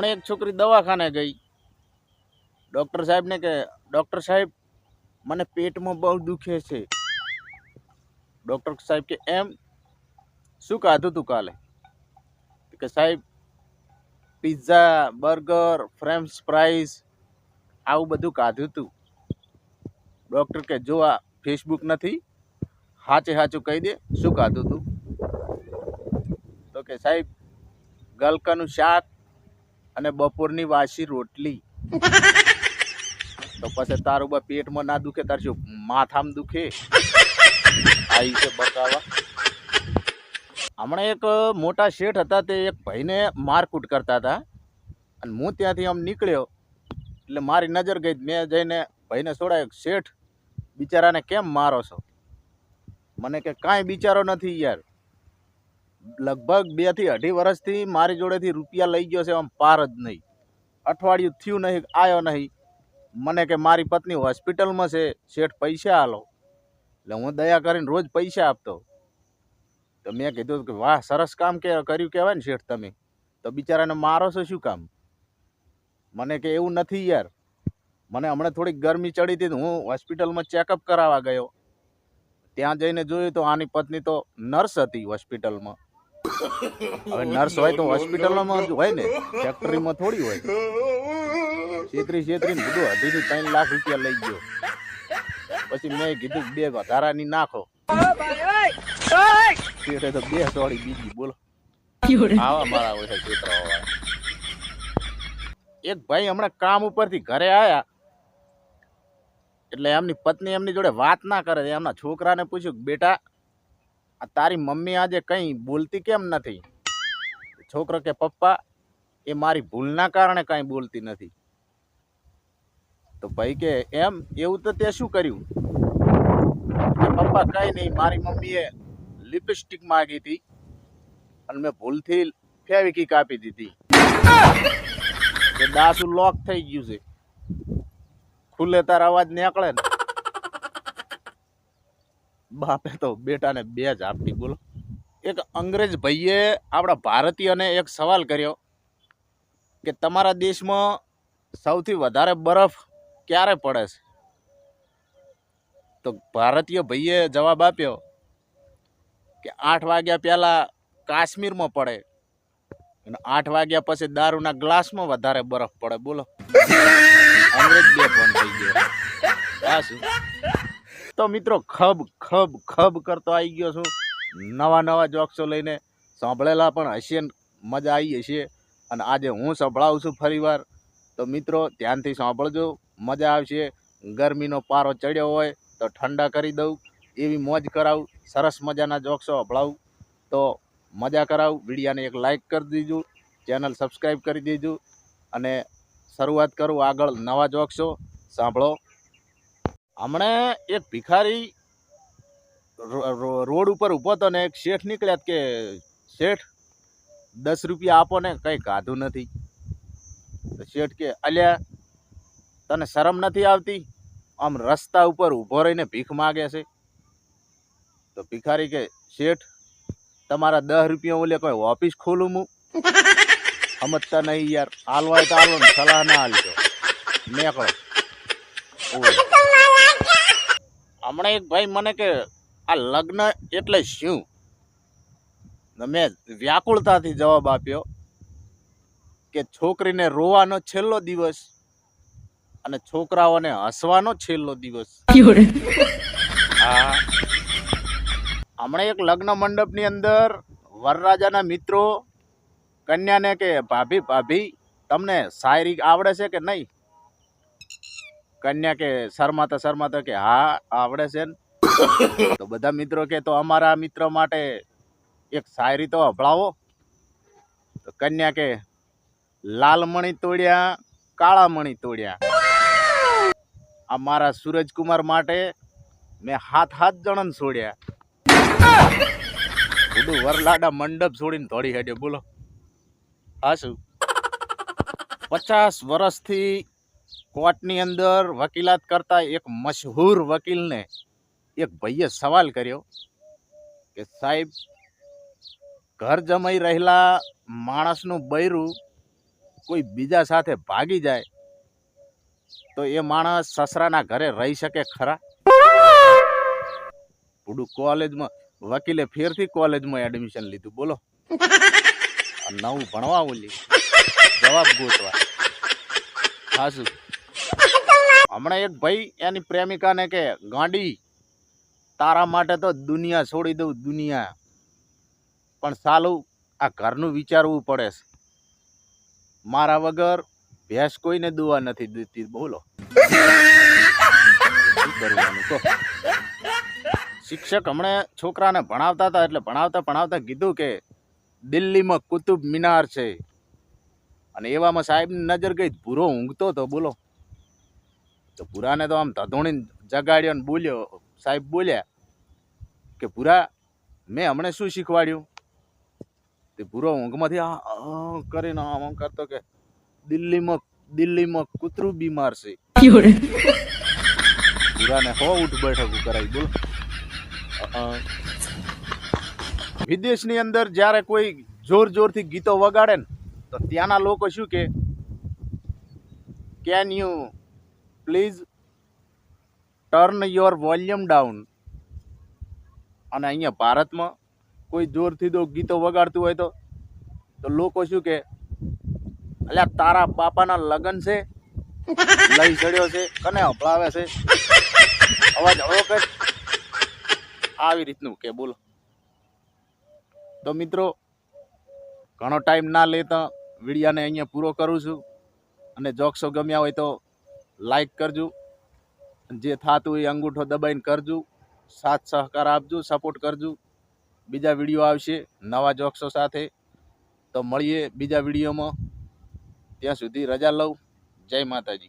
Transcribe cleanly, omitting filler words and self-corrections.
હમણાં એક છોકરી દવાખાને ગઈ, ડૉક્ટર સાહેબને કે ડૉક્ટર સાહેબ મને પેટમાં બહુ દુખે છે. ડૉક્ટર સાહેબ કે એમ શું ખાધું તું કાલે? કે સાહેબ પિઝા, બર્ગર, ફ્રેન્ચ ફ્રાઈઝ આવું બધું ખાધું તું. ડૉક્ટર કે જો આ ફેસબુક નથી, સાચે સાચું કહી દે શું ખાધું તું? તો કે સાહેબ ગલકાનું શાક અને બપોરની વાસી રોટલી. તો પછી તારું બા પેટમાં ના દુખે, તાર શું માથામાં દુખે? આવી છે બકાવા. હમણાં એક મોટા શેઠ હતા, તે એક ભાઈને મારકૂટ કરતા હતા અને હું ત્યાંથી આમ નીકળ્યો એટલે મારી નજર ગઈ. મેં જઈને ભાઈને છોડાયો, શેઠ બિચારાને કેમ મારો છો? મને કે કાંઈ બિચારો નથી યાર, લગભગ 2 થી 2.5 વર્ષથી મારી જોડેથી રૂપિયા લઈ ગયો છે, આમ પાર જ નહીં. અઠવાડિયું થયું નહીં, આવ્યો નહીં. મને કે મારી પત્ની હોસ્પિટલમાં છે, શેઠ પૈસા આલો. એટલે હું દયા કરીને રોજ પૈસા આપતો. તો મેં કીધું કે વાહ સરસ કામ કર્યું કહેવાય ને શેઠ તમે, તો બિચારાને મારો છો શું કામ? મને કે એવું નથી યાર, મને હમણાં થોડીક ગરમી ચડી હતી, હું હોસ્પિટલમાં ચેકઅપ કરાવવા ગયો. ત્યાં જઈને જોયું તો આની પત્ની તો નર્સ હતી હોસ્પિટલમાં. હવે નર્સ હોય તો હોસ્પિટલમાં જ હોય ને, ફેક્ટરીમાં થોડી હોય. છેતરીને બધું 2.5 લાખ રૂપિયા લઈ ગયો. પછી મેં કીધું 2 વધારાની નાખો. શેઠે તો 2 સોળી બીજી. બોલો આવા મારા હોય છોકરાઓ. એક ભાઈ હમણાં કામ ઉપરથી ઘરે આયા એટલે એમની પત્ની એમની જોડે વાત ના કરે. એમના છોકરાને પૂછ્યું, બેટા તારી મમ્મી આજે કઈ બોલતી કેમ નથી? છોકરો કે પપ્પા એ મારી ભૂલના કારણે કઈ બોલતી નથી. તો ભાઈ કે એમ એવું તો તે શું કર્યું? કે પપ્પા કઈ નહીં, મારી મમ્મીએ લિપસ્ટિક માંગી હતી અને મેં ભૂલથી ફેવિકિક આપી દીધી. કે દાસુ લોક થઈ ગયું છે, ખુલે તાર અવાજ નીકળે ને. બાપે તો બેટાને 2 જ આપતી. બોલો એક અંગ્રેજ ભાઈએ આપણા ભારતીયને એક સવાલ કર્યો કે તમારા દેશમાં સૌથી વધારે બરફ ક્યારે પડે છે? તો ભારતીય ભાઈએ જવાબ આપ્યો કે 8 વાગ્યા પહેલા કાશ્મીરમાં પડે અને 8 વાગ્યા પછી દારૂના ગ્લાસમાં વધારે બરફ પડે. બોલો અંગ્રેજ 2 પણ થઈ ગયો. આ શું? તો મિત્રો ખબ ખબ ખબ કરતો આવી ગયો છું. નવા જોક્સો લઈને સાંભળેલા પણ હશે, મજા આવી હશે. અને આજે હું સંભળાવું છું ફરીવાર. તો મિત્રો ધ્યાનથી સાંભળજો, મજા આવશે. ગરમીનો પારો ચડ્યો હોય તો ઠંડા કરી દઉં, એવી મોજ કરાવું. સરસ મજાના જોક્સો સંભળાવું તો મજા કરાવું. વિડીયાને એક લાઇક કરી દીજો, ચેનલ સબસ્ક્રાઈબ કરી દેજો અને શરૂઆત કરું આગળ નવા જોક્સો સાંભળો. હમણાં એક ભિખારી રોડ ઉપર ઊભો હતો ને એક શેઠ નીકળ્યા કે શેઠ 10 રૂપિયા આપો ને, કંઈ કાધું નથી. તો શેઠ કે અલ્યા તને શરમ નથી આવતી? આમ રસ્તા ઉપર ઊભો રહીને ભીખ માગે છે. તો ભિખારી કે શેઠ તમારા 10 રૂપિયા ઓલે કોઈ ઓફિસ ખોલું હું? સમજતા નહીં યાર, હાલવા હોય તો હાલો ને, સલાહ ના હાલજો, નીકળો. હમણાં એક ભાઈ મને કે આ લગ્ન એટલે શું? મેં વ્યાકુળતાથી જવાબ આપ્યો કે છોકરીને રોવાનો છેલ્લો દિવસ અને છોકરાઓને હસવાનો છેલ્લો દિવસ. હા, હમણાં એક લગ્ન મંડપની અંદર વરરાજાના મિત્રો કન્યાને કે ભાભી ભાભી તમને શાયરી આવડે છે કે નહીં? કન્યા કે શરમાતા કે હા આવડે છે ને. તો બધા મિત્રો કે તો અમારા મિત્ર માટે એક શાયરી તો સંભળાવો. તો કન્યા કે લાલ મણી તોડ્યા કાળા મણી તોડ્યા, આ મારા સૂરજકુમાર માટે મેં 7 જણને છોડ્યા. બધું વરલાડા મંડપ છોડીને થોડી હેડ્યો. બોલો હા શું? 50 વર્ષથી કોર્ટની અંદર વકીલાત કરતા એક મશહૂર વકીલને એક ભાઈએ સવાલ કર્યો કે સાહેબ ઘર જમાઈ રહેલા માણસનું બૈરું કોઈ બીજા સાથે ભાગી જાય તો એ માણસ સસરાના ઘરે રહી શકે ખરા? થોડું કોલેજમાં વકીલે ફેરથી કોલેજમાં એડમિશન લીધું, બોલો. નવું ભણવા ઓલી જવાબ ગોતવા ખાસું. હમણાં એક ભાઈ એની પ્રેમિકાને કે ગાંડી તારા માટે તો દુનિયા છોડી દઉં, દુનિયા, પણ સાલું આ ઘરનું વિચારવું પડે છે. મારા વગર ભેંસ કોઈને દુવા નથી દેતી, બોલો. શું કરવાનું કહો? શિક્ષક હમણાં છોકરાને ભણાવતા હતા, એટલે ભણાવતા કીધું કે દિલ્હીમાં કુતુબ મિનાર છે, અને એવામાં સાહેબની નજર ગઈ, ભૂરો ઊંઘતો હતો, બોલો. તો ભૂરાને તો આમ ધધોણીને જગાડ્યો ને બોલ્યો, સાહેબ બોલ્યા કે ભૂરા મેં હમણાં શું શીખવાડ્યું? તે ભૂરો ઊંઘમાંથી કરીને આમ કરતો કે દિલ્હીમાં કૂતરું બીમાર છે. ભૂરાને હો ઉઠ બેઠક કરાવી, બોલો. વિદેશની અંદર જ્યારે કોઈ જોરથી ગીતો વગાડે ને તો ત્યાંના લોકો શું કે, can you please turn your volume down. અને અહીંયા ભારતમાં કોઈ જોરથી તો ગીતો વગાડતું હોય તો લોકો શું કે, અલ્યા તારા બાપાના લગન છે, લઈ ચડ્યો છે, કને હંભળાવે છે, અવાજ હળો કર, આવી રીતનું કે, બોલો. તો મિત્રો, ઘણો ટાઈમ ના લેતા વિડીયાને અહીંયા પૂરો કરું છું. અને જોક્સો ગમ્યા હોય તો લાઈક કરજો, જે થતું હોય અંગૂઠો દબાઈને કરજો, સાથ સહકાર આપજો, સપોર્ટ કરજો. બીજા વિડીયો આવશે નવા જોક્સો સાથે, તો મળીએ બીજા વિડીયોમાં. ત્યાં સુધી રજા લઉં. જય માતાજી.